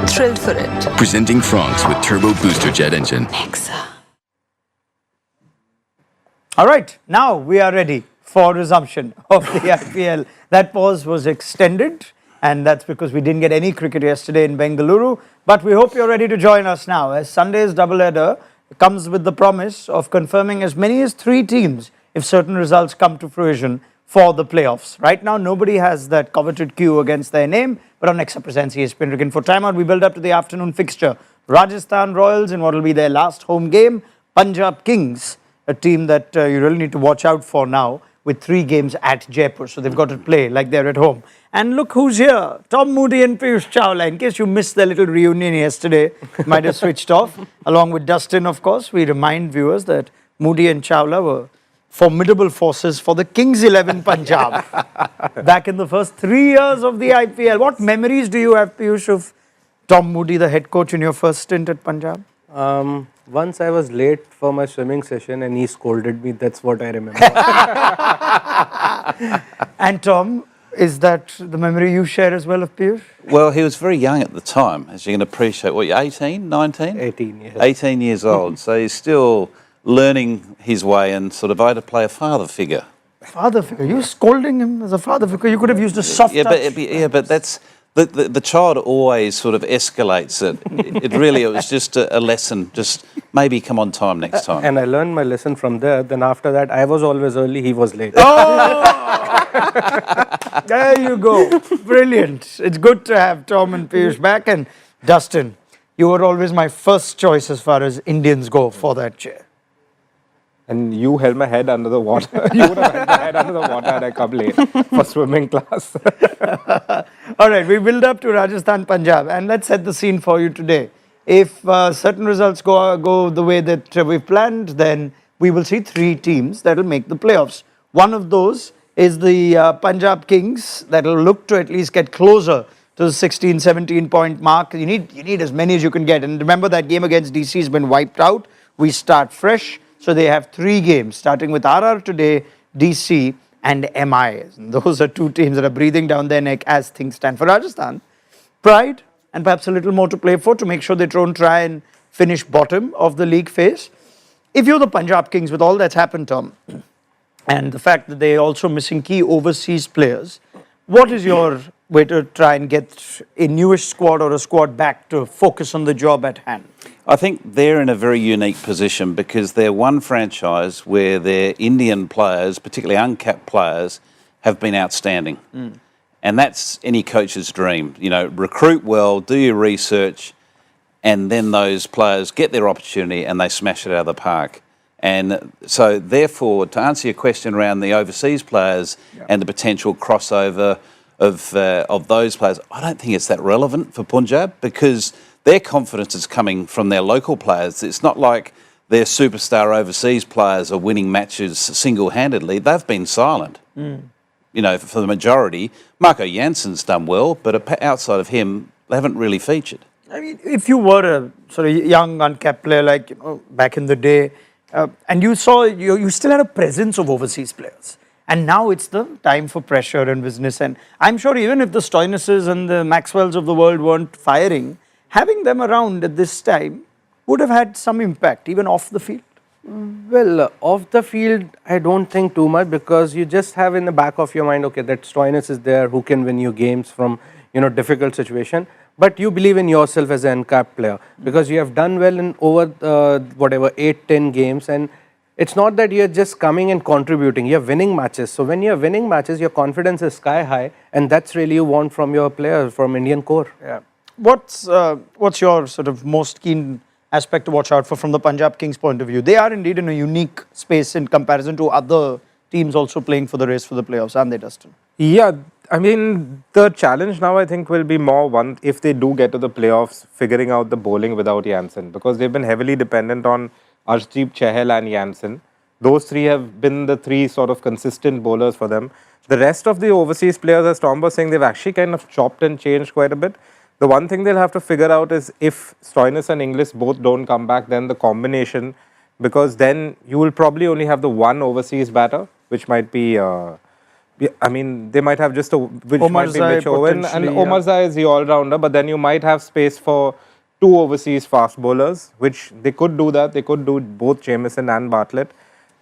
Thrilled for it. Presenting Franks with Turbo Booster Jet Engine. Nexa. All right, now we are ready for resumption of the IPL. That pause was extended, and that's because we didn't get any cricket yesterday in Bengaluru. But we hope you're ready to join us now, as Sunday's doubleheader comes with the promise of confirming as many as 3 teams if certain results come to fruition for the playoffs. Right now, nobody has that coveted queue against their name, but on Nexa presents ESPN Cricket for timeout. We build up to the afternoon fixture. Rajasthan Royals in what will be their last home game. Punjab Kings, a team that you really need to watch out for now, with 3 games at Jaipur. So they've got to play like they're at home. And look who's here. Tom Moody and Piyush Chawla. In case you missed their little reunion yesterday, might have switched off. Along with Dustin, of course, we remind viewers that Moody and Chawla were formidable forces for the Kings 11 Punjab back in the first 3 years of the IPL. What memories do you have, Piyush, of Tom Moody, the head coach, in your first stint at Punjab? Once I was late for my swimming session and he scolded me. That's what I remember. And Tom, is that the memory you share as well of Piyush? Well, he was very young at the time, as you can appreciate. What, you're 18, 19? 18 years. 18 years old. So he's still learning his way and sort of I had to play a father figure. Father figure? You were scolding him as a father figure? You could have used a soft touch. But that's... The child always sort of escalates it. It was just a lesson. Just maybe come on time next time. And I learned my lesson from there. Then after that, I was always early, he was late. Oh! There you go. Brilliant. It's good to have Tom and Piyush back. And Dustin, you were always my first choice as far as Indians go for that chair. And you held my head under the water. You would have held my head under the water and I come late for swimming class. All right, we build up to Rajasthan, Punjab, and let's set the scene for you today. If certain results go the way that we've planned, then we will see 3 teams that will make the playoffs. One of those is the Punjab Kings that will look to at least get closer to the 16, 17 point mark. You need as many as you can get. And remember, that game against DC has been wiped out. We start fresh. So they have 3 games, starting with RR today, DC and MI. And those are 2 teams that are breathing down their neck as things stand. For Rajasthan, pride and perhaps a little more to play for to make sure they don't try and finish bottom of the league phase. If you're the Punjab Kings, with all that's happened, Tom, and the fact that they're also missing key overseas players, what is your way to try and get a newish squad or a squad back to focus on the job at hand? I think they're in a very unique position because they're one franchise where their Indian players, particularly uncapped players, have been outstanding. And that's any coach's dream. You know, recruit well, do your research, and then those players get their opportunity and they smash it out of the park. And so, therefore, to answer your question around the overseas players and the potential crossover of those players, I don't think it's that relevant for Punjab because their confidence is coming from their local players. It's not like their superstar overseas players are winning matches single-handedly. They've been silent. You know, for the majority. Marco Janssen's done well, but outside of him, they haven't really featured. I mean, if you were a sort of young, uncapped player like back in the day, and you saw you still had a presence of overseas players, and now it's the time for pressure and business. And I'm sure even if the Stoynises and the Maxwells of the world weren't firing, having them around at this time would have had some impact, even off the field. Well, off the field, I don't think too much because you just have in the back of your mind, okay, that Stoinis is there who can win you games from, difficult situation. But you believe in yourself as an uncapped player because you have done well in over, 8-10 games. And it's not that you're just coming and contributing, you're winning matches. So when you're winning matches, your confidence is sky high. And that's really you want from your players, from Indian core. Yeah. What's your sort of most keen aspect to watch out for from the Punjab Kings point of view? They are indeed in a unique space in comparison to other teams also playing for the race for the playoffs, aren't they, Dustin? Yeah, I mean, the challenge now I think will be more one, if they do get to the playoffs, figuring out the bowling without Jansen, because they've been heavily dependent on Arshdeep, Chahal and Jansen. Those 3 have been the 3 sort of consistent bowlers for them. The rest of the overseas players, as Tom was saying, they've actually kind of chopped and changed quite a bit. The one thing they'll have to figure out is if Stoinis and Inglis both don't come back, then the combination, because then you will probably only have the one overseas batter, which might be I mean, they might have just a, which Omar might be Zai Mitch Owen, and potentially, Omar Zai is the all-rounder, but then you might have space for 2 overseas fast bowlers, which they could do that. They could do both Jamieson and Bartlett.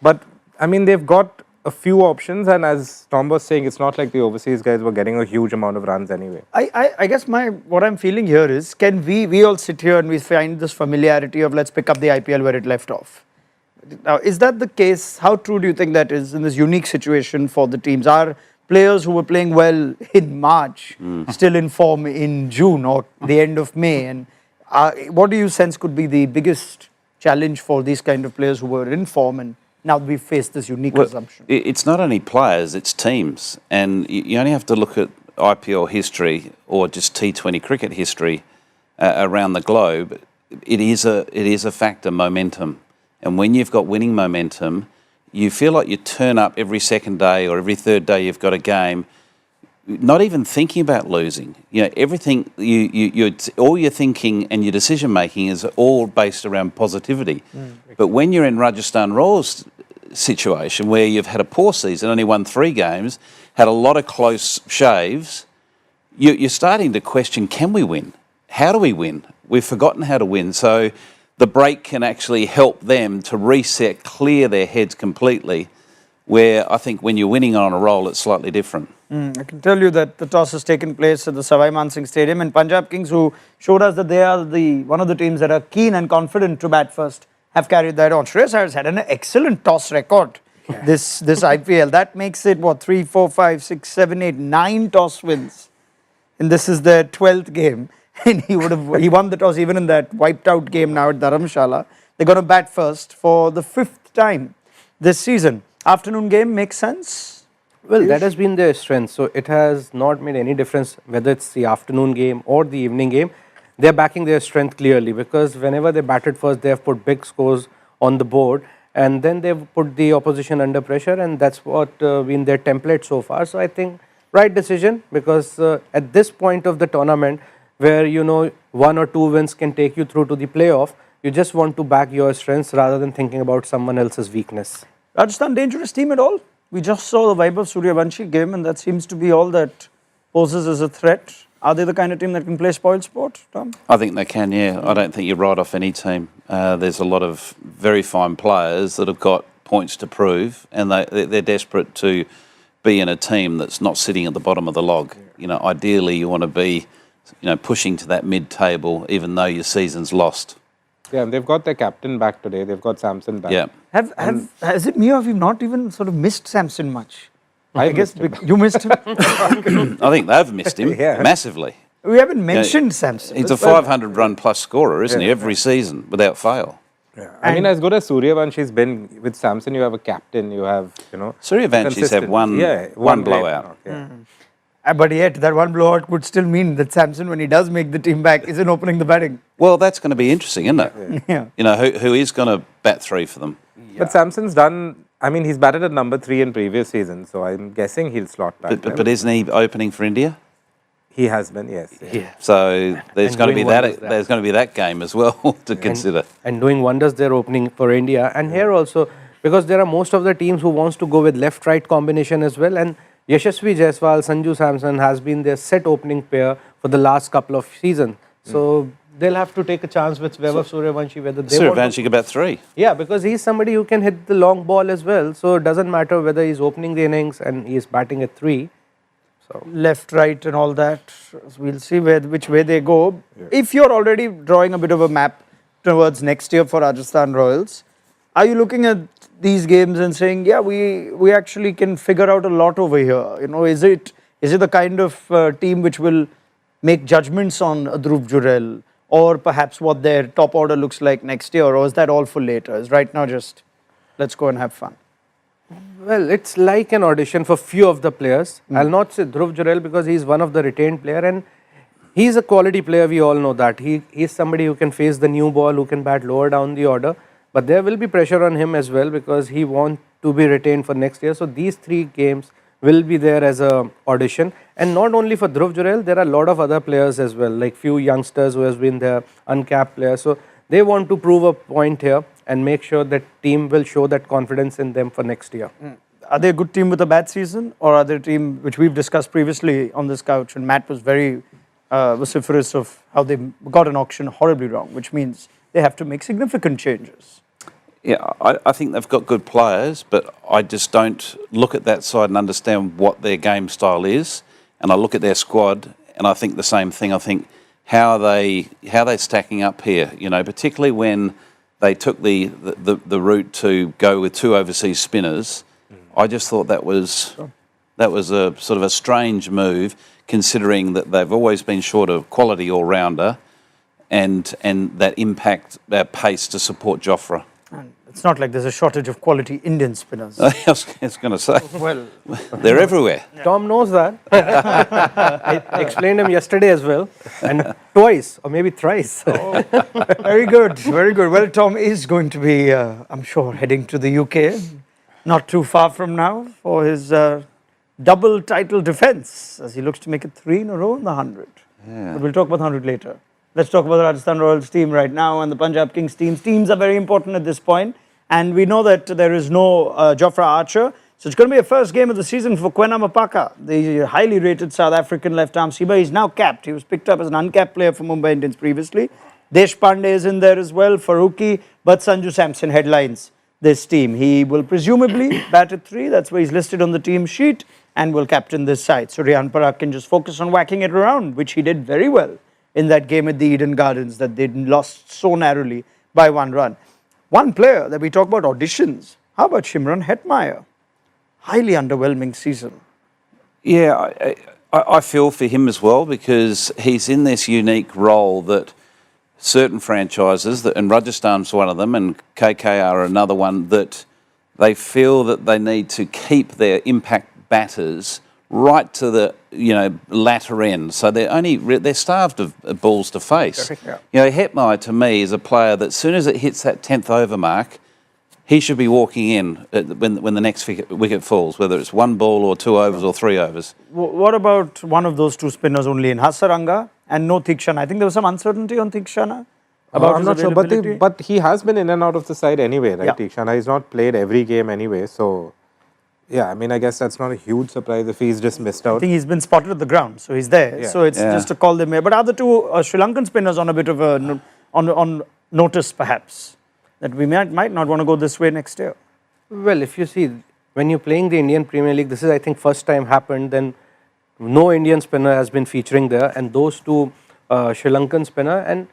But, I mean, they've got a few options, and as Tom was saying, it's not like the overseas guys were getting a huge amount of runs anyway. I guess what I'm feeling here is, can we all sit here and we find this familiarity of let's pick up the IPL where it left off? Now, is that the case? How true do you think that is in this unique situation for the teams? Are players who were playing well in March still in form in June or the end of May? And what do you sense could be the biggest challenge for these kind of players who were in form and now we face this unique assumption? It's not only players, it's teams. And you only have to look at IPL history or just T20 cricket history around the globe. It is a factor, momentum. And when you've got winning momentum, you feel like you turn up every second day or every third day you've got a game, not even thinking about losing. You know, everything, all your thinking and your decision making is all based around positivity. But when you're in Rajasthan Royals situation where you've had a poor season, only won 3 games, had a lot of close shaves, you're starting to question, can we win? How do we win? We've forgotten how to win. So the break can actually help them to reset, clear their heads completely, where I think when you're winning on a roll, it's slightly different. I can tell you that the toss has taken place at the Savai Mansingh Stadium, and Punjab Kings, who showed us that they are one of the teams that are keen and confident to bat first, have carried that on. Shreyas has had an excellent toss record this IPL. That makes it, 3, 4, 5, 6, 7, 8, 9 toss wins. And this is their 12th game. And he won the toss even in that wiped out game now at Dharamshala. They're going to bat first for the 5th time this season. Afternoon game makes sense? Well, that has been their strength. So it has not made any difference whether it's the afternoon game or the evening game. They're backing their strength clearly because whenever they batted first, they have put big scores on the board and then they've put the opposition under pressure, and that's what been their template so far. So I think right decision, because at this point of the tournament, where 1 or 2 wins can take you through to the playoff, you just want to back your strengths rather than thinking about someone else's weakness. Rajasthan dangerous team at all? We just saw the Vaibhav Suryavanshi game, and that seems to be all that poses as a threat. Are they the kind of team that can play spoil sport, Tom? I think they can, yeah. I don't think you write off any team. There's a lot of very fine players that have got points to prove, and they're desperate to be in a team that's not sitting at the bottom of the log. Ideally you want to be pushing to that mid-table, even though your season's lost. Yeah, and they've got their captain back today. They've got Samson back. Yeah. Has it me or have you not even sort of missed Samson much? I guess missed him. you missed him. I think they've missed him massively. We haven't mentioned Samson. He's a 500-run plus scorer, isn't he, every season without fail. Yeah. I mean, as good as Suryavanshi's been, with Samson, you have a captain, you have, Suryavanshi's had one blowout. But yet, that one blowout would still mean that Samson, when he does make the team back, isn't opening the batting. Well, that's going to be interesting, isn't it? Yeah. Who is going to bat 3 for them? Yeah. But Samson's he's batted at number 3 in previous seasons, so I'm guessing he'll slot back. But isn't he opening for India? He has been, yes. Yeah. So there's going to be there's going to be that game as well to consider. And doing wonders they're opening for India. And here also, because there are most of the teams who wants to go with left-right combination as well. And Yashasvi Jaiswal, Sanju Samson has been their set opening pair for the last couple of seasons. So they'll have to take a chance with Vaibhav Suryavanshi whether they Suryavanshi can bat 3. Yeah, because he's somebody who can hit the long ball as well. So it doesn't matter whether he's opening the innings and he's batting at 3. So Left, right and all that. We'll see which way they go. Yeah. If you're already drawing a bit of a map towards next year for Rajasthan Royals, are you looking at these games and saying, yeah, we actually can figure out a lot over here? Is it the kind of team which will make judgments on Dhruv Jurel or perhaps what their top order looks like next year, or is that all for later? Is right now just let's go and have fun? Well, it's like an audition for few of the players. I'll not say Dhruv Jurel because he's one of the retained player and he's a quality player, we all know that. He's somebody who can face the new ball, who can bat lower down the order. But there will be pressure on him as well because he wants to be retained for next year. So these 3 games will be there as a audition. And not only for Dhruv Jurel, there are a lot of other players as well, like few youngsters who has been there, uncapped players. So they want to prove a point here and make sure that team will show that confidence in them for next year. are they a good team with a bad season, or are they a team which we've discussed previously on this couch, and Matt was very vociferous of how they got an auction horribly wrong, which means they have to make significant changes. Yeah, I think they've got good players, but I just don't look at that side and understand what their game style is. And I look at their squad, and I think the same thing. I think how are they stacking up here? You know, particularly when they took the route to go with 2 overseas spinners. I just thought that was a sort of a strange move, considering that they've always been short of quality all-rounder and that impact pace to support Jofra. And it's not like there's a shortage of quality Indian spinners. I was going to say, Well, they're everywhere. Tom knows that. I explained him yesterday as well, and twice or maybe thrice. very good, very good. Well, Tom is going to be, I'm sure, heading to the UK not too far from now for his double title defence, as he looks to make it 3 in a row in the 100. Yeah. But we'll talk about 100 later. Let's talk about the Rajasthan Royals team right now and the Punjab Kings teams. Teams are very important at this point, and we know that there is no Jofra Archer. So it's going to be a first game of the season for Kwena Mapaka, the highly rated South African left-arm seamer. He's now capped. He was picked up as an uncapped player for Mumbai Indians previously. Deshpande is in there as well, Farooqi, but Sanju Samson headlines this team. He will presumably bat at 3. That's where he's listed on the team sheet, and will captain this side. So Riyan Parak can just focus on whacking it around, which he did very well in that game at the Eden Gardens that they lost so narrowly by 1 run. One player that we talk about auditions, how about Shimron Hetmeyer? Highly underwhelming season. Yeah, I feel for him as well, because he's in this unique role that certain franchises, and Rajasthan's one of them, and KKR are another one, that they feel that they need to keep their impact batters right to the latter end. So they're starved of balls to face. Yeah. You know, Hetmeyer to me is a player that as soon as it hits that 10th over mark, he should be walking in when the next wicket falls, whether it's 1 ball or 2 overs or 3 overs. What about one of those 2 spinners only in Hasaranga and no Thikshana? I think there was some uncertainty on Thikshana. I'm not sure, but he has been in and out of the side anyway, right? Yeah. Thikshana, he's not played every game anyway, so yeah, I mean, I guess that's not a huge surprise if he's just missed out. I think he's been spotted at the ground, so he's there. Yeah. So it's just a call they made. But are the 2 Sri Lankan spinners on a bit of a on notice, perhaps, that we might not want to go this way next year? Well, if you see, when you're playing the Indian Premier League, this is, I think, first time happened, then no Indian spinner has been featuring there, and those 2 Sri Lankan spinner, and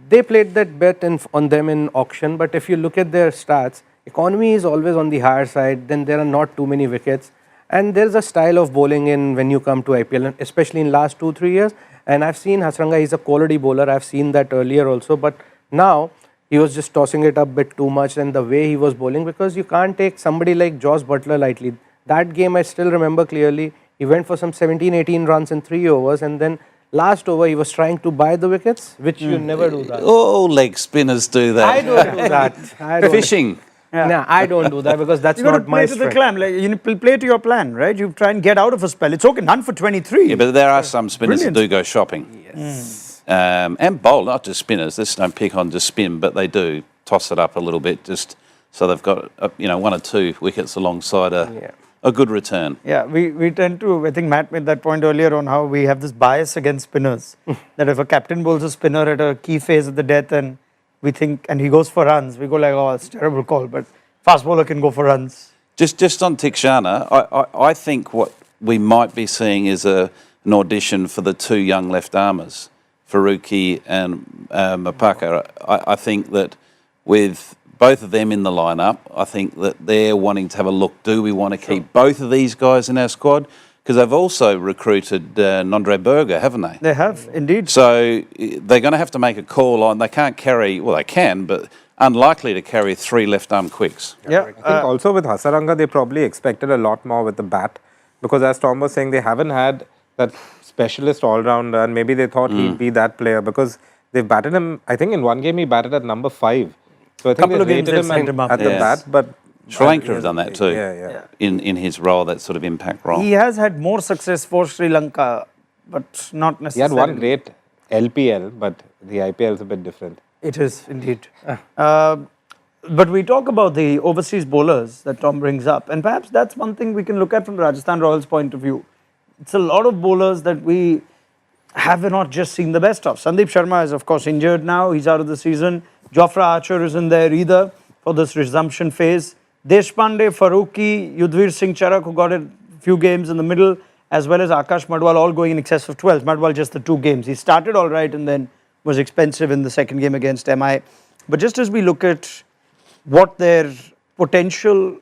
they played that bet on them in auction. But if you look at their stats, economy is always on the higher side, then there are not too many wickets, and there's a style of bowling in when you come to IPL, especially in last 2-3 years. And I've seen Hasaranga, he's a quality bowler, I've seen that earlier also, but now he was just tossing it up a bit too much, and the way he was bowling, because you can't take somebody like Josh Butler lightly. That game I still remember clearly, he went for some 17-18 runs in 3 overs, and then last over he was trying to buy the wickets, which you never do that. All leg spinners do that. I don't do that. Fishing. Yeah. No, I don't do that, because that's You got to not my play to the strength. plan. Like, you play to your plan, right? You try and get out of a spell. It's okay, none for 23. Yeah, but there are some spinners Brilliant. that do go shopping. Yes. And bowl, not just spinners. This don't pick on just spin, but they do toss it up a little bit, just so they've got 1 or 2 wickets alongside a good return. Yeah, we tend to, I think Matt made that point earlier on how we have this bias against spinners. That if a captain bowls a spinner at a key phase of the death and we think, and he goes for runs, we go like, oh, it's a terrible call, but fast bowler can go for runs. Just on Thikshana, I think what we might be seeing is an audition for the 2 young left-armers, Farooqi and Mapaka. I think that with both of them in the lineup, I think that they're wanting to have a look. Do we want to keep both of these guys in our squad? Because they've also recruited Nondre Berger, haven't they? They have, indeed. So they're going to have to make a call on. They can't carry. Well, they can, but unlikely to carry 3 left-arm quicks. Yeah, I think also with Hasaranga, they probably expected a lot more with the bat, because as Tom was saying, they haven't had that specialist all-rounder, and maybe they thought he'd be that player, because they've batted him, I think in one game he batted at number 5. So I think Couple of they games rated they've sent him up. at the Yes. bat, but Sri Lanka have done that too. Yeah. In his role, that sort of impact role. he has had more success for Sri Lanka, but not He necessarily. had one great LPL, but the IPL is a bit different. It is, indeed. But we talk about the overseas bowlers that Tom brings up, and perhaps that's one thing we can look at from the Rajasthan Royals' point of view. It's a lot of bowlers that we have not just seen the best of. Sandeep Sharma is, of course, injured now. He's out of the season. Jofra Archer isn't there either for this resumption phase. Deshpande, Farooqi, Yudhvir Singh Charak, who got a few games in the middle, as well as Akash Madwal, all going in excess of 12. Madwal just the 2 games. He started all right and then was expensive in the second game against MI. But just as we look at what their potential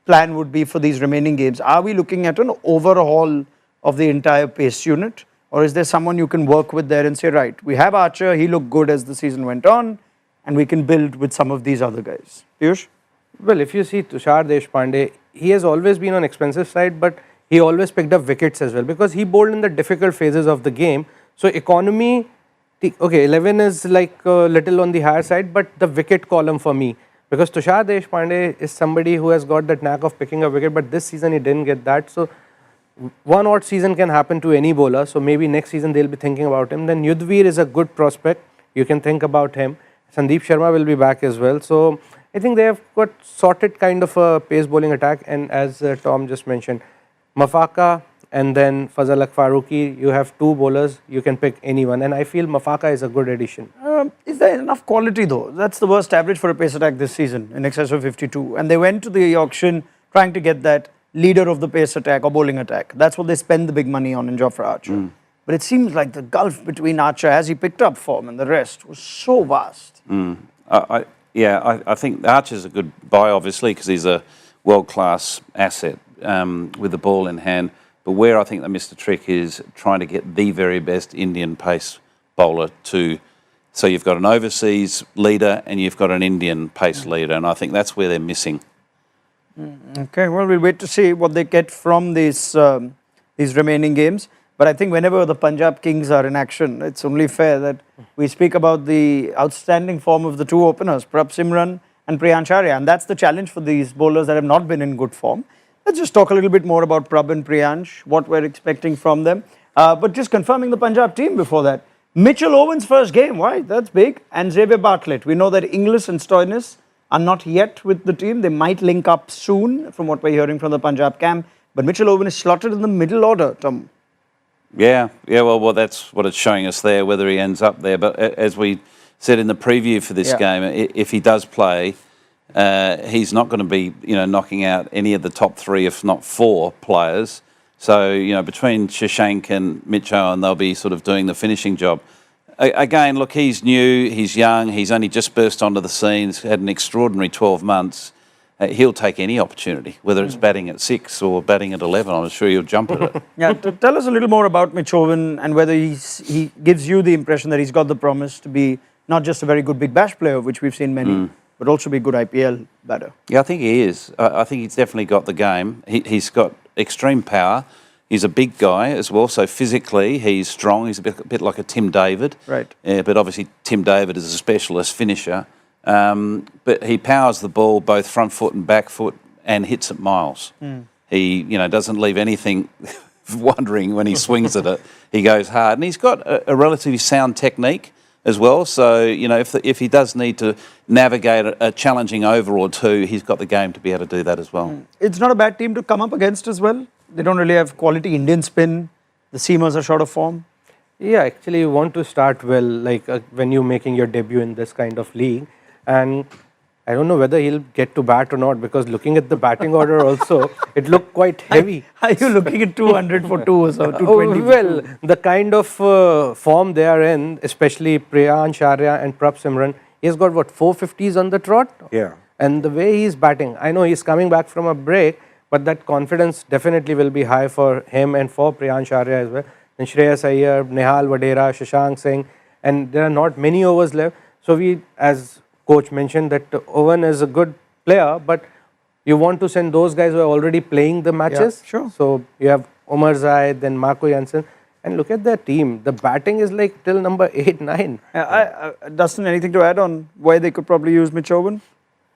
plan would be for these remaining games, are we looking at an overhaul of the entire pace unit, or is there someone you can work with there and say, right, we have Archer, he looked good as the season went on, and we can build with some of these other guys? Piyush? Well, if you see Tushar Deshpande, he has always been on expensive side, but he always picked up wickets as well because he bowled in the difficult phases of the game. So economy, okay, 11 is like a little on the higher side, but the wicket column for me, because Tushar Deshpande is somebody who has got that knack of picking a wicket, but this season he didn't get that. So one odd season can happen to any bowler, so maybe next season they'll be thinking about him. Then Yudhvir is a good prospect, you can think about him. Sandeep Sharma will be back as well. So I think they have got sorted kind of a pace bowling attack, and as Tom just mentioned, Mafaka and then Fazal Farooqi, you have 2 bowlers, you can pick anyone, and I feel Mafaka is a good addition. Is there enough quality though? That's the worst average for a pace attack this season, in excess of 52. And they went to the auction trying to get that leader of the pace attack or bowling attack. That's what they spend the big money on in Jofra Archer. But it seems like the gulf between Archer as he picked up form and the rest was so vast. I think Archer's a good buy, obviously, because he's a world-class asset with the ball in hand. But where I think they missed the trick is trying to get the very best Indian pace bowler to... So you've got an overseas leader and you've got an Indian pace leader, and I think that's where they're missing. Okay, well, we'll wait to see what they get from these remaining games. But I think whenever the Punjab Kings are in action, it's only fair that we speak about the outstanding form of the 2 openers, Prab Simran and Priyansh Arya. And that's the challenge for these bowlers that have not been in good form. Let's just talk a little bit more about Prab and Priyansh, what we're expecting from them. But just confirming the Punjab team before that. Mitchell Owen's first game, why? That's big. And Xavier Bartlett. We know that Inglis and Stoinis are not yet with the team. They might link up soon, from what we're hearing from the Punjab camp. But Mitchell Owen is slotted in the middle order, Tom. Yeah, well, that's what it's showing us there, whether he ends up there. But as we said in the preview for this game, if he does play, he's not going to be, knocking out any of the top 3, if not 4 players. So, between Shashank and Mitch Owen, they'll be sort of doing the finishing job. Again, look, he's new, he's young, he's only just burst onto the scene, he's had an extraordinary 12 months. He'll take any opportunity, whether it's batting at 6 or batting at 11. I'm sure he'll jump at it. Yeah, tell us a little more about Mitch Owen and whether he gives you the impression that he's got the promise to be not just a very good big bash player, which we've seen many, but also be a good IPL batter. Yeah, I think he is. I think he's definitely got the game. He's got extreme power. He's a big guy as well, so physically he's strong. He's a bit like a Tim David. Right. But obviously Tim David is a specialist finisher. But he powers the ball both front foot and back foot and hits it miles. He, doesn't leave anything wondering when he swings at it. He goes hard. And he's got a relatively sound technique as well. So, if he does need to navigate a challenging over or 2, he's got the game to be able to do that as well. It's not a bad team to come up against as well. They don't really have quality Indian spin. The seamers are short of form. Yeah, actually you want to start well, like when you're making your debut in this kind of league. And I don't know whether he'll get to bat or not, because looking at the batting order also, it looked quite heavy. Are you looking at 200 for 2 or so, 220 well, the kind of form they are in, especially Priyansh Arya and Prab Simran, he's got what, 450s on the trot? Yeah. And the way he's batting, I know he's coming back from a break, but that confidence definitely will be high for him and for Priyansh Arya as well. And Shreyas Iyer, Nehal Vadera, Shashank Singh, and there are not many overs left. So we, as coach mentioned, that Owen is a good player, but you want to send those guys who are already playing the matches. Yeah, sure. So you have Omar Zaid, then Marco Jansen, and look at their team. The batting is like till number 8, 9. Dustin, anything to add on why they could probably use Mitch Owen?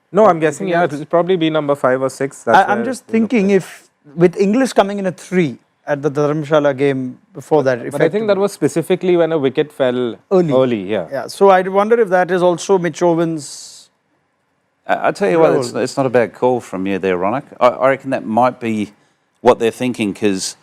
No, I'm guessing, it'll probably be number 5 or 6. I'm just thinking if, with Inglis coming in at 3 at the Dharamshala game before that. But I think that was specifically when a wicket fell early. Yeah, so I wonder if that is also Mitch Owen's I tell you what, it's not a bad call from you there, Raunak. I reckon that might be what they're thinking, because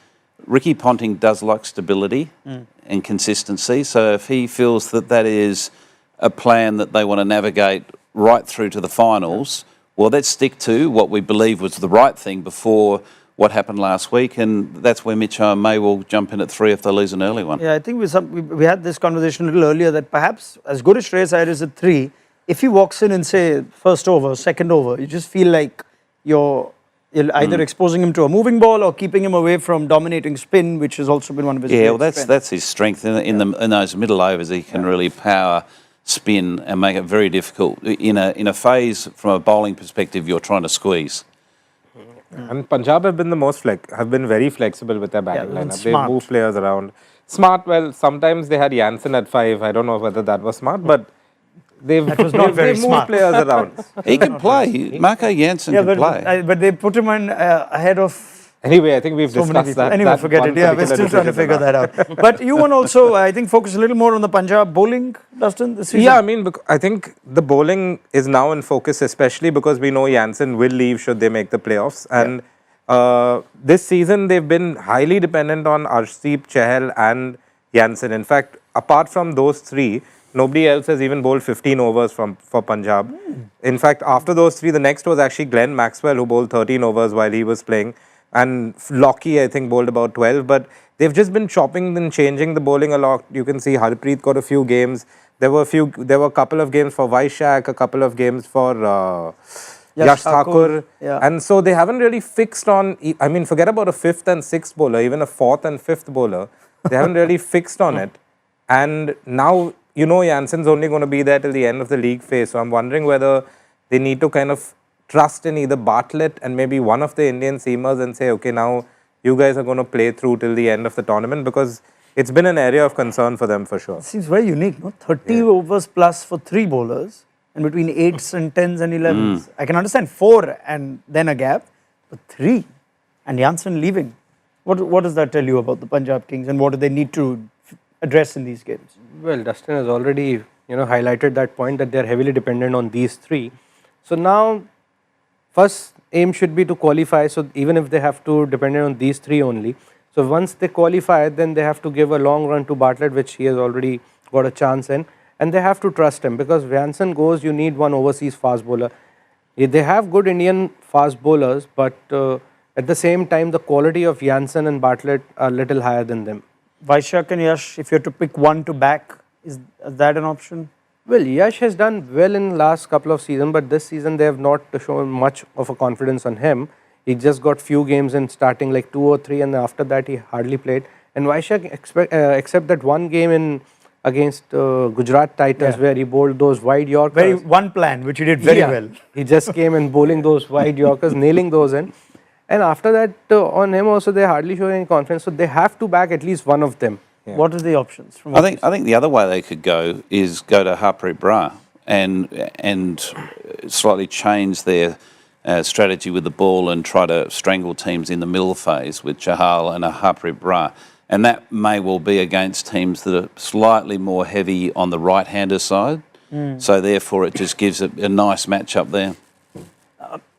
Ricky Ponting does like stability and consistency. So if he feels that that is a plan that they want to navigate right through to the finals, well, let's stick to what we believe was the right thing before what happened last week, and that's where Mitchell may well jump in at 3 if they lose an early one. Yeah, I think we had this conversation a little earlier that perhaps as good as Shreyas Iyer is at 3, if he walks in and say first over, second over, you just feel like you're either exposing him to a moving ball or keeping him away from dominating spin, which has also been one of his well, that's his strength in those middle overs. He can really power spin and make it very difficult in a phase from a bowling perspective. You're trying to squeeze. And Punjab have been have been very flexible with their batting lineup. They smart. move players around. Smart. Well, sometimes they had Jansen at 5. I don't know whether that was smart, but they move players around. He can play. Marco Jansen can play. But they put him in ahead of. Anyway, I think we've discussed that. Anyway, forget it. Yeah, we're still trying to figure that out. But you want also, I think, focus a little more on the Punjab bowling, Dustin, this season? Yeah, I mean, I think the bowling is now in focus, especially because we know Jansen will leave should they make the playoffs. And this season, they've been highly dependent on Arshdeep, Chahal and Jansen. In fact, apart from those 3, nobody else has even bowled 15 overs for Punjab. In fact, after those 3, the next was actually Glenn Maxwell, who bowled 13 overs while he was playing. And Lockie, I think, bowled about 12. But they've just been chopping and changing the bowling a lot. You can see Harpreet got a few games. There were a couple of games for Vaishak, a couple of games for Yash Thakur. Yeah. And so they haven't really fixed on, I mean, forget about a 5th and 6th bowler, even a 4th and 5th bowler. They haven't really fixed on it. And now, you know, Jansen's only going to be there till the end of the league phase. So I'm wondering whether they need to kind of trust in either Bartlett and maybe one of the Indian seamers and say, okay, now you guys are going to play through till the end of the tournament, because it's been an area of concern for them for sure. It seems very unique, no? 30 overs plus for 3 bowlers, and between 8s and 10s and 11s. I can understand 4 and then a gap, but 3 and Jansen leaving. What does that tell you about the Punjab Kings, and what do they need to address in these games? Well, Dustin has already highlighted that point, that they're heavily dependent on these 3. So now, first aim should be to qualify. So even if they have to depend on these 3 only, so once they qualify, then they have to give a long run to Bartlett, which he has already got a chance in, and they have to trust him, because Jansen goes, you need one overseas fast bowler. They have good Indian fast bowlers, but at the same time, the quality of Jansen and Bartlett are little higher than them. Vaishak and Yash, if you have to pick one to back, is that an option? Well, Yash has done well in last couple of seasons, but this season they have not shown much of a confidence on him. He just got few games in starting like 2 or 3, and after that he hardly played. And Vaishak, except that one game against Gujarat Titans where he bowled those wide Yorkers. One plan, which he did very well. He just came in bowling those wide Yorkers, nailing those in. And after that, on him also, they hardly show any confidence. So they have to back at least one of them. Yeah. What are the options? I think the other way they could go is go to Harpreet Brar and slightly change their strategy with the ball and try to strangle teams in the middle phase with Chahal and a Harpreet Brar. And that may well be against teams that are slightly more heavy on the right-hander side. So therefore, it just gives a nice match-up there.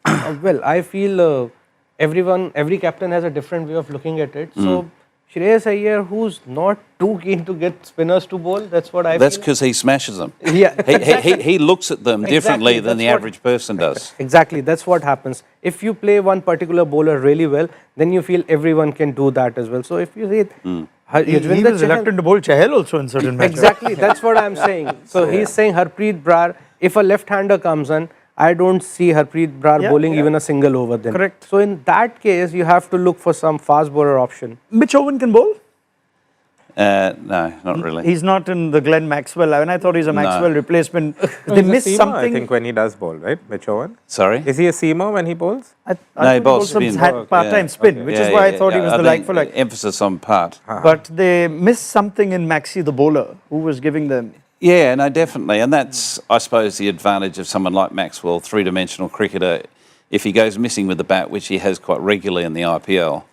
Well, I feel every captain has a different way of looking at it. So Shreyas Iyer, who's not too keen to get spinners to bowl, that's what I feel. That's because he smashes them. Yeah. He looks at them differently than the average person does. Exactly, that's what happens. If you play one particular bowler really well, then you feel everyone can do that as well. So if you say... He was reluctant to bowl Chahal also in certain matches. Exactly, that's what I'm saying. So he's saying Harpreet Brar, if a left-hander comes in, I don't see Harpreet Brar bowling even a single over then. Correct. So in that case, you have to look for some fast bowler option. Mitch Owen can bowl? No, not really. He's not in the Glenn Maxwell. I mean, I thought he's a Maxwell replacement. They missed something. I think when he does bowl, right? Mitch Owen? Sorry? Is he a seamer when he bowls? No, he bowls spin. Part-time spin, which is why I thought he was the like-for-like. Emphasis on part. But they missed something in Maxi, the bowler, who was giving them... Yeah, no, definitely. And that's, I suppose, the advantage of someone like Maxwell, three-dimensional cricketer. If he goes missing with the bat, which he has quite regularly in the IPL,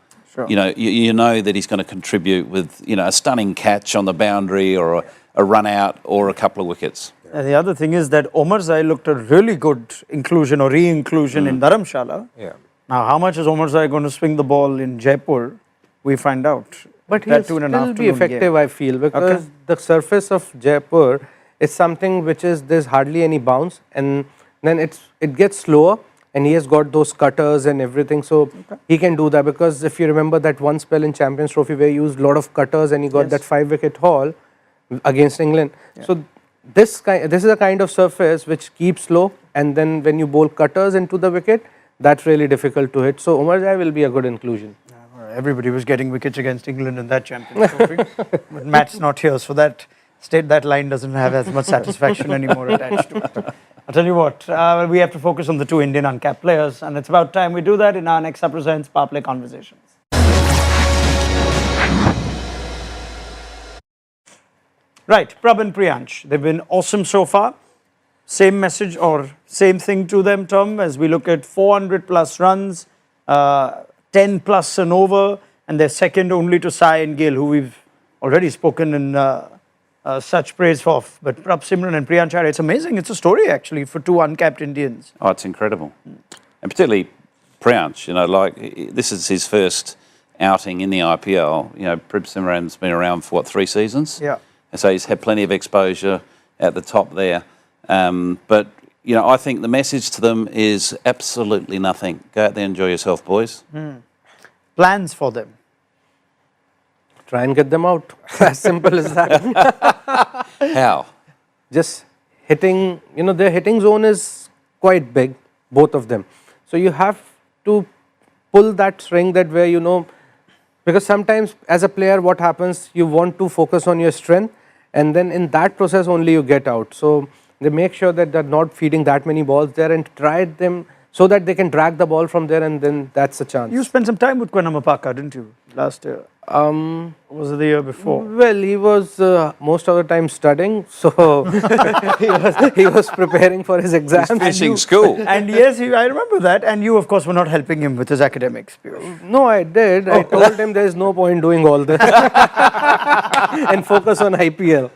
you know that he's going to contribute with, a stunning catch on the boundary or a run out or a couple of wickets. Yeah. And the other thing is that Omarzai looked a really good inclusion or re-inclusion in Dharamshala. Yeah. Now, how much is Omarzai going to swing the ball in Jaipur? We find out. But That he'll too in an still be afternoon effective, game. I feel, because the surface of Jaipur is something which is, there's hardly any bounce, and then it gets slower, and he has got those cutters and everything, so he can do that. Because if you remember that one spell in Champions Trophy where he used a lot of cutters and he got that 5-wicket haul against England. So this is a kind of surface which keeps slow, and then when you bowl cutters into the wicket, that's really difficult to hit. So Omarzai will be a good inclusion. Everybody was getting wickets against England in that Champions Trophy. But Matt's not here, so that line doesn't have as much satisfaction anymore attached to it. I'll tell you what, we have to focus on the two Indian uncapped players, and it's about time we do that in our next Up Presents Power Play Conversations. Right, Prab and Priyansh, they've been awesome so far. Same message or same thing to them, Tom, as we look at 400 plus runs, 10 plus and over, and they're second only to Sai and Gill, who we've already spoken in such praise of. But Prab, Simran and Priyansh, it's amazing. It's a story actually for two uncapped Indians. Oh, it's incredible. And particularly Priyansh, this is his first outing in the IPL. Prab Simran's been around for 3 seasons? Yeah. And so he's had plenty of exposure at the top there. But I think the message to them is absolutely nothing. Go out there and enjoy yourself, boys. Plans for them? Try and get them out. As simple as that. How? Just hitting, their hitting zone is quite big, both of them. So you have to pull that string that where, because sometimes as a player what happens, you want to focus on your strength, and then in that process only you get out. So they make sure that they're not feeding that many balls there and try them so that they can drag the ball from there, and then that's a chance. You spent some time with Kwanamapaka, didn't you, last year? Or was it the year before? Well, he was most of the time studying, so he was preparing for his exams. Finishing school. And yes, I remember that. And you, of course, were not helping him with his academics. No, I did. I told him there is no point doing all this and focus on IPL.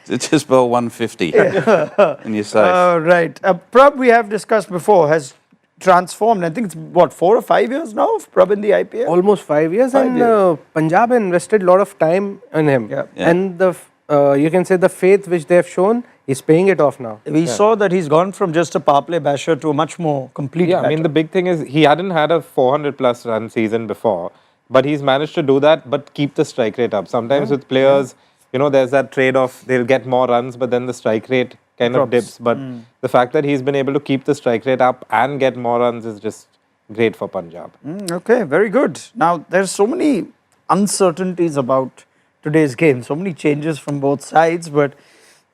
Just bowl 150 and you're safe. Right. Prab, we have discussed before, has transformed. I think it's 4 or 5 years now of Prab in the IPL? Almost 5 years, and Punjab invested a lot of time in him. Yeah. And you can say the faith which they have shown, he's paying it off now. We saw that he's gone from just a power play basher to a much more complete batter. I mean, the big thing is he hadn't had a 400 plus run season before, but he's managed to do that, but keep the strike rate up. Sometimes with players, there's that trade-off, they'll get more runs, but then the strike rate kind of dips. But the fact that he's been able to keep the strike rate up and get more runs is just great for Punjab. Okay, very good. Now, there's so many uncertainties about today's game, so many changes from both sides, but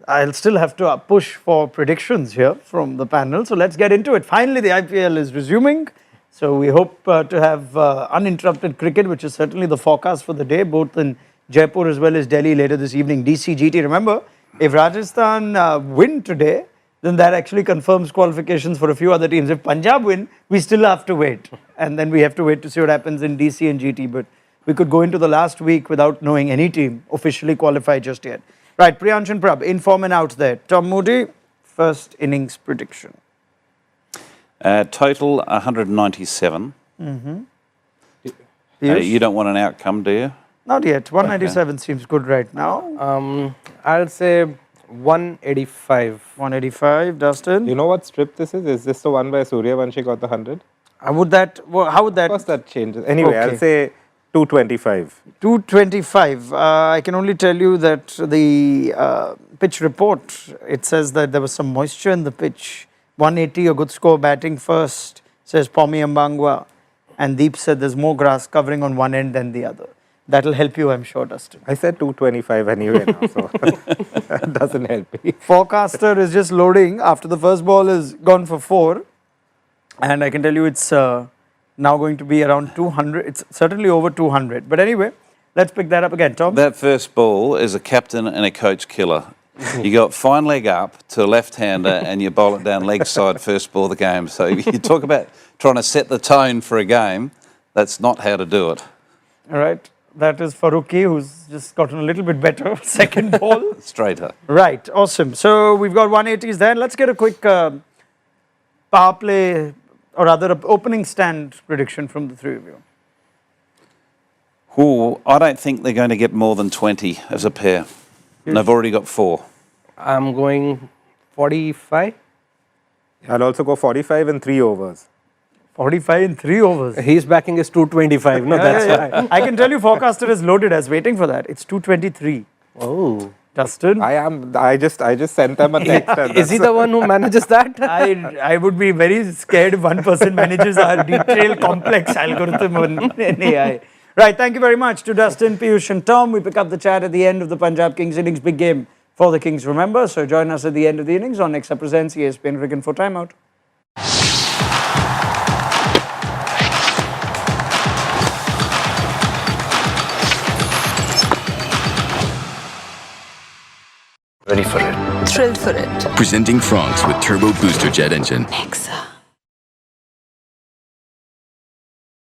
I'll still have to push for predictions here from the panel. So let's get into it. Finally, the IPL is resuming. So we hope to have uninterrupted cricket, which is certainly the forecast for the day, both in Jaipur as well as Delhi later this evening. DCGT, remember, if Rajasthan win today, then that actually confirms qualifications for a few other teams. If Punjab win, we still have to wait. And then we have to wait to see what happens in DC and GT. But we could go into the last week without knowing any team officially qualified just yet. Right, Priyansh and Prab, in form and out there. Tom Moody, first innings prediction. Total 197. You don't want an outcome, do you? Not yet. 197 seems good right now. I'll say 185. 185, Dustin. You know what strip this is? Is this the one where Suryavanshi got the 100? How would that? Of course that changes. Anyway, I'll say 225. 225. I can only tell you that the pitch report, it says that there was some moisture in the pitch. 180, a good score batting first, says Pommy Mbangwa. And Deep said there's more grass covering on one end than the other. That'll help you, I'm sure, Dustin. I said 225 anyway now, so that doesn't help me. Forecaster is just loading after the first ball is gone for 4. And I can tell you it's now going to be around 200. It's certainly over 200. But anyway, let's pick that up again, Tom. That first ball is a captain and a coach killer. You got fine leg up to a left-hander and you bowl it down leg side first ball of the game. So you talk about trying to set the tone for a game, that's not how to do it. All right. That is Faruqi, who's just gotten a little bit better. Second ball. Straighter. Right, awesome. So we've got 180s there. Let's get a quick power play, or rather, opening stand prediction from the three of you. I don't think they're going to get more than 20 as a pair. And they've already got 4. I'm going 45. I'll also go 45 and 3 overs. 45 in 3 overs. He's backing his 225. No, that's why. I can tell you, forecaster is loaded. I was waiting for that. It's 223. Oh. Dustin? I just sent them a text. and Is he the one who manages that? I would be very scared if one person manages our detailed complex algorithm in AI. Right, thank you very much to Dustin, Piyush and Tom. We pick up the chat at the end of the Punjab Kings innings. Big game for the Kings, remember. So join us at the end of the innings on Nexa Presents ESPN Cricket for Timeout. Ready for it. Thrill for it. Presenting France with Turbo Booster Jet Engine. Nexa.